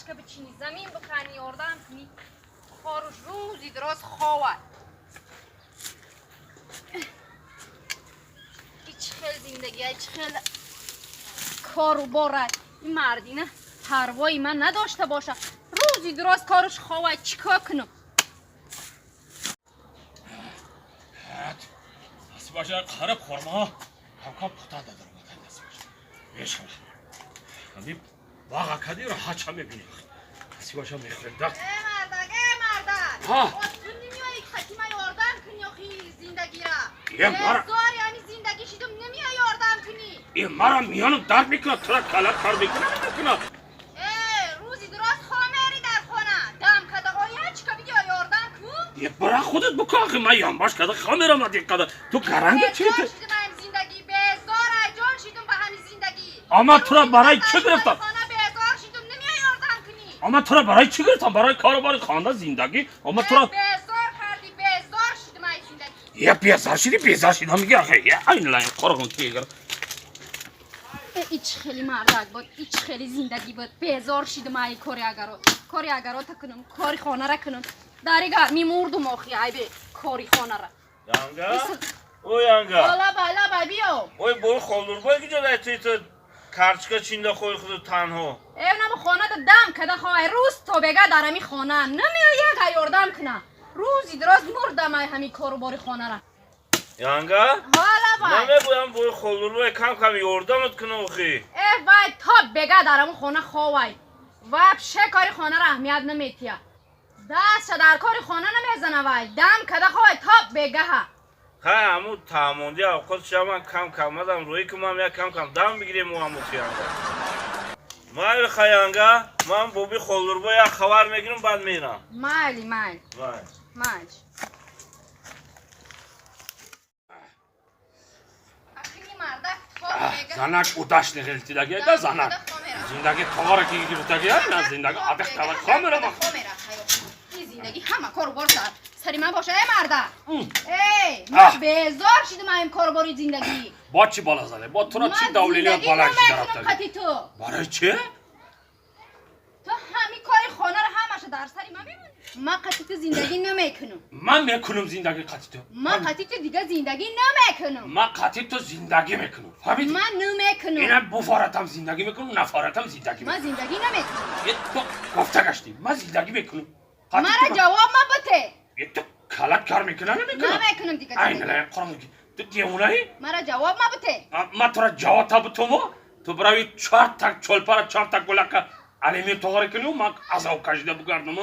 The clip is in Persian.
که بچینی زمین بکنی آردم کنی خارش روزی دراز خواه هیچ خیل زندگی هیچ خیل کارو بارد این مردی نه پروایی من نداشته باشه روزی دراز کارش خواه چیکار کنم هستی باشه قرب خورما کم پتا دادر بکن هستی باشه بیش خواهد همین باقا کدی رو حچه میبینی هستی باشه میخورده مردک ها تو نمیایی خطی من یاردم کنی آخی زندگی را یه مرا زاری همی زندگی شیدم نمیایی یاردم کنی این مرا میانم درد میکنه ترا کلت کار میکنه روزی دراز خامری در خونه دم کده آیا چکا بگی یاردم کن یه برا خودت بکن آخه من یانباش کده خوامیرم ادیه کده تو کرنده چی جان شیدم هم زندگی بیزار جان شیدم به همین زندگی اما تو را برای چه گرفتم خانه بیزار شیدم نمیایی یاردم کنی اما تو را برای چی گرفتم برای کاروبار خانده زندگی اما تو را بیزار کردی بیزار شیدم این زندگی یه بیزار شدی میگه آخه یه این لاین قرقون تیگر ایچ خیلی مردک بود ایچ خیلی زندگی بود بیزار شیدم این کاری اگرات کنم کاری خانه را کنم داری گرمی مردم آخی ای به کاری خانه را یانگا او یانگا بالا بیا اوی بول خالدور باید که جلای تو کارچکا چینده خوی خود تنها اونم خانه دم کده خواه روز تو بگه درمی خانه نمیایی یک یاردم کنه روزی دراز مردم ای همی کاروباری خانه را یانگا بالا نمیگویم بول خالدور باید کم یاردمت کنه اخی باید تا بگه درم خانه خواهی و بشه کاری خانه را اهمیت نمیتیه دست در کاری خانه نمیزنه وای دم کده خواهی تا بگه ها همون تاموندی اوقات شما کم مدام روی که ما کم دام بگیریم و همون یانگا مایل خیانگا من بوبی خالدور باید خبر میگیرم بعد میرم مایل زنک اوتاش نخیلتی دگه ده زنک زندگی تغاره که گیرتا گه نه زندگی آدخ تغاره خامره با این زندگی همه کارو بار سری من باشه مرده من بیزار شدم این کارو باری زندگی با چی بالا زده؟ با تو را چی دولینیات بالا کشی درفته گی؟ تو برای چه؟ تو همین کاری خانه رو همشه در سری من میمونی من قطی تو زندگی نمیکنم من میکنم زندگی قطی تو من قطی تو دیگه زندگی نمیکنم من قطی تو زندگی میکنم فهمیدی؟ من نمیکنم اینا بفارتم زندگی میکنم نفارتم زندگی من میکنم زندگی نمیکنم یه تو گفته گشتی من زندگی میکنم مرا جواب ما بده یه تو کلک کار میکنه نمیکنم نمیکنم دیگه این نه قرم تو دیوونه مرا جواب ما بده من تو را جواب تا بتومو تو برای 4 تک چولپا 4 تک گلک علیمی توغره کنی و من از او کشیده بگردم